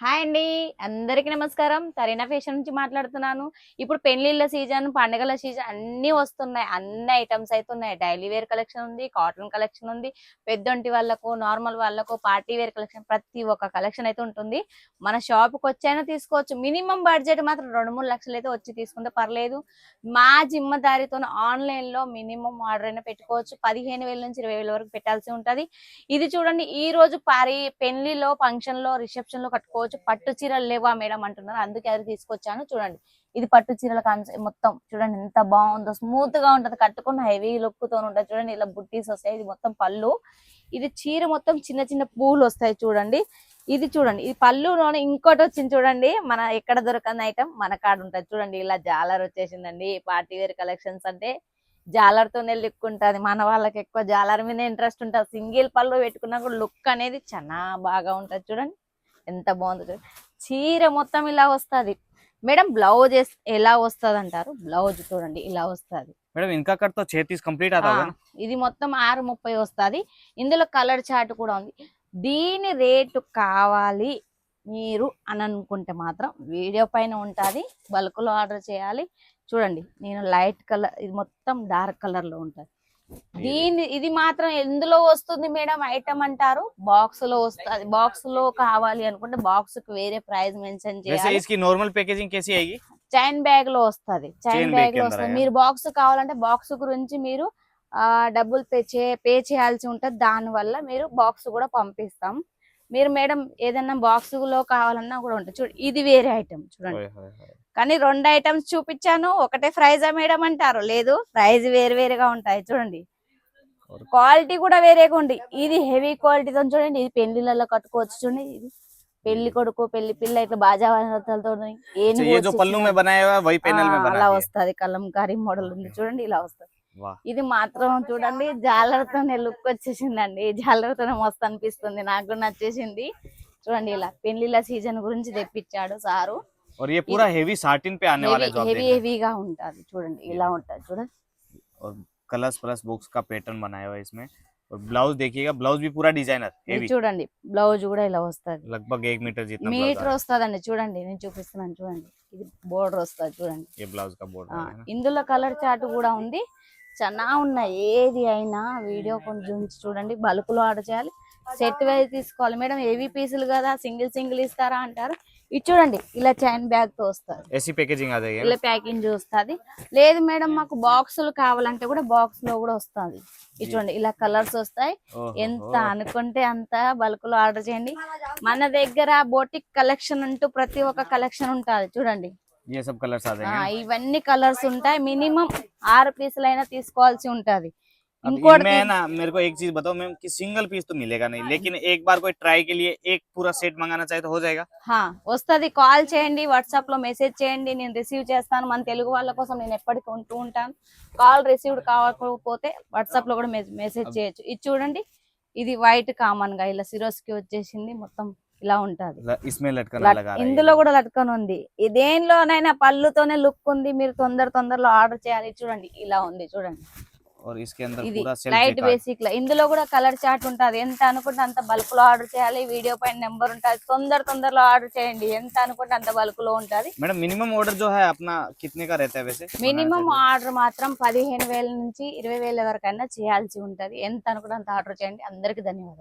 Hi అండి. అందరికీ నమస్కారం. తరీనా ఫ్యాషన్ నుంచి మాట్లాడుతున్నాను. ఇప్పుడు పెళ్ళిళ్ళ సీజన్, పండుగల సీజన్ అన్నీ వస్తున్నాయి. అన్ని ఐటమ్స్ అయితే ఉన్నాయి. డైలీ వేర్ కలెక్షన్ ఉంది, కాటన్ కలెక్షన్ ఉంది. పెద్దొంటి వాళ్ళకు, నార్మల్ వాళ్ళకు, పార్టీ వేర్ కలెక్షన్ ప్రతి ఒక్క కలెక్షన్ అయితే ఉంటుంది. మన షాప్‌కి వచ్చైనా తీసుకోవచ్చు. మినిమం బడ్జెట్ మాత్రం 2, 3 లక్షలు అయితే వచ్చి తీసుకుంటే పర్లేదు. మా జిమ్మదారితోని ఆన్‌లైన్‌లో మినిమం ఆర్డర్ అయినా పెట్టుకోవచ్చు. 15,000 నుంచి 20,000 వరకు పెట్టాల్సి ఉంటది. ఇది చూడండి, ఈ రోజు పెళ్లిలో, ఫంక్షన్ లో, రిసెప్షన్ లో కట్టుకోవచ్చు. పట్టు చీరలు లేవా మేడం అంటున్నారు, అందుకే అది తీసుకొచ్చాను. చూడండి, ఇది పట్టు చీరల మొత్తం చూడండి ఎంత బాగుందో, స్మూత్ గా ఉంటది, కట్టుకున్న హెవీ లుక్ తో ఉంటది. చూడండి, ఇలా బుట్టీస్ వస్తాయి. ఇది మొత్తం పళ్ళు. ఇది చీర మొత్తం చిన్న చిన్న పూలు వస్తాయి చూడండి. ఇది చూడండి, ఇది పళ్ళులోనే ఇంకోటి వచ్చింది చూడండి. మన ఎక్కడ దొరకని ఐటమ్ మన కాడ ఉంటది చూడండి. ఇలా జాలర్ వచ్చేసిందండి. పార్టీ వేర్ కలెక్షన్స్ అంటే జాలర్తోనే లుక్ ఉంటుంది. మన వాళ్ళకి ఎక్కువ జాలర్ మీద ఇంట్రెస్ట్ ఉంటుంది. సింగిల్ పళ్ళు పెట్టుకున్నా కూడా లుక్ అనేది చాలా బాగా ఉంటది. చూడండి ఎంత బాగుందో చూడండి. చీర మొత్తం ఇలా వస్తుంది మేడం. బ్లౌజ్ ఎలా వస్తుంది అంటారు? బ్లౌజ్ చూడండి ఇలా వస్తుంది మేడం. इनका कट तो 36 कंप्लीट आता होगा ना? ఇది మొత్తం 6:30 వస్తుంది. ఇందులో కలర్ చార్ట్ కూడా ఉంది. దీని రేటు కావాలి మీరు అని అనుకుంటే మాత్రం వీడియో పైన ఉంటుంది, బల్క్ లో ఆర్డర్ చేయాలి. చూడండి, నేను లైట్ కలర్, ఇది మొత్తం డార్క్ కలర్ లో ఉంటుంది. ఇది మాత్రం ఎందులో వస్తుంది మేడం ఐటమ్ అంటారు? బాక్స్ లో వస్తుంది. బాక్స్ లో కావాలి అనుకుంటే బాక్స్ కి వేరే ప్రైస్ మెన్షన్ చేయాలి. इसकी नॉर्मल पैकेजिंग कैसी आएगी? చైన్ బ్యాగ్ లో వస్తుంది. చైన్ బ్యాగ్ లో వస్తుంది. మీరు బాక్స్ కావాలంటే బాక్స్ గురించి మీరు డబ్బులు పే చేయాల్సి ఉంటుంది. దాని వల్ల మీరు బాక్స్ కూడా పంపిస్తాం. మీరు మేడం ఏదైనా బాక్స్ లో కావాలన్నా కూడా ఉంటుంది. చూడండి, ఇది వేరే ఐటమ్ చూడండి. కానీ 2 ఐటమ్స్ చూపించాను. ఒకటే ప్రైజా మేడం అంటారు? లేదు, ప్రైజ్ వేరుగా ఉంటాయి. చూడండి, క్వాలిటీ కూడా వేరేగా ఉంది. ఇది హెవీ క్వాలిటీతో చూడండి. ఇది పెళ్లిళ్ళలో కట్టుకోవచ్చు. చూడండి, ఇది పెళ్లి కొడుకు, పెళ్లి పిల్ల ఇట్లా బాజా అలా వస్తుంది. కలంకారీ మోడల్ ఉంది చూడండి, ఇలా వస్తుంది. ఇది మాత్రం చూడండి, జాలర్తోనే లుక్ వచ్చేసిందండి. జాలర్తోనే మస్తు అనిపిస్తుంది, నాకు కూడా నచ్చేసింది. చూడండి, ఇలా పెళ్లిళ్ళ సీజన్ గురించి తెప్పించాడు సారు. और ये पूरा हेवी साटिन पे आने वाला है जो आप देख रहे हैं। हेवीగా ఉంటది చూడండి, ఇలా ఉంటది చూడండి. और कलर्स प्लस बॉक्स का पैटर्न बनाया हुआ है इसमें। और ब्लाउज देखिएगा, ब्लाउज भी पूरा डिजाइनर हेवी। చూడండి, బ్లౌజ్ కూడా ఇలా వస్తది. लगभग 1 मीटर जितना మీటర్ వస్తదండి. చూడండి, నేను చూపిస్తున్నాను చూడండి. ఇది బోర్డర్ వస్తది చూడండి. ये ब्लाउज का बॉर्डर है ना। ఇందులో కలర్ చార్ట్ కూడా ఉంది. చాలా ఉన్నాయి. ఏది అయినా వీడియో కొంచెం చూడండి. బల్క్ లో ఆర్డర్ చేయాలి, సెట్ వైజ్ తీసుకోవాలి. మేడం ఏవి పీసులు కదా, సింగిల్ ఇస్తారా అంటారు. ఇది చూడండి, ఇలా చైన్ బ్యాగ్ తో వస్తుంది. ऐसी पैकेजिंग आ जाएगी, ఇలా ప్యాకింగ్ వస్తుంది. లేదు మేడం మాకు బాక్సులు కావాలంటే కూడా బాక్స్ లో కూడా వస్తుంది. ఇది చూడండి, ఇలా కలర్స్ వస్తాయి. ఎంత అనుకుంటే అంత బల్క్ లో ఆర్డర్ చేయండి. మన దగ్గర బోటిక్ కలెక్షన్ అంటూ ప్రతి ఒక్క కలెక్షన్ ఉంటుంది. చూడండి, ये सब कलर्स आ जाएंगे। ఇవన్నీ కలర్స్ ఉంటాయి. మినిమం 6 పీసులు అయినా తీసుకోవాల్సి ఉంటది. इनमें ना मेरे को एक चीज बताओ मैम कि सिंगल पीस तो मिलेगा नहीं, लेकिन एक बार कोई ट्राई के लिए एक पूरा सेट मंगाना चाहे तो हो जाएगा? వస్తుంది. కాల్ చేయండి, వాట్సాప్ లో మెసేజ్ చేయండి, నేను రిసీవ్ చేస్తాను. మన తెలుగు వాళ్ళ కోసం నేను ఎప్పటికీ ఉంటూ ఉంటాను. కాల్ రిసీవ్డ్ కావకపోతే వాట్సాప్ లో కూడా మెసేజ్ చేయొచ్చు. ఇది చూడండి, ఇది వైట్ కామన్ గా ఇలా సిరోస్కి వచ్చేసింది. మొత్తం ఇలా ఉంటది. ఇందులో కూడా లట్కన్ ఉంది. దేనిలోనైనా పళ్ళుతోనే లుక్ ఉంది. మీరు తొందరలో ఆర్డర్ చేయాలి. చూడండి, ఇలా ఉంది చూడండి. और इसके अंदर ఇది पूरा सेल्फ లైట్ బేసిక్ లా. ఇందులో కూడా కలర్ చార్ట్ ఉంటది. ఎంత అనుకుంటే అంత బల్క్ లో ఆర్డర్ చేయాలి. వీడియో పైన నెంబర్ ఉంటది. తొందరలో ఆర్డర్ చేయండి. ఎంత అనుకుంటే అంత బల్క్ లో ఉంటది. मैडम मिनिमम ऑर्डर जो है अपना कितने का रहता है वैसे? మినిమం ఆర్డర్ మాత్రం 15,000 నుంచి 20,000 వరకు అయినా చేయాల్సి ఉంటది. ఎంత అనుకుంటే అంత ఆర్డర్ చేయండి. అందరికి ధన్యవాదాలు.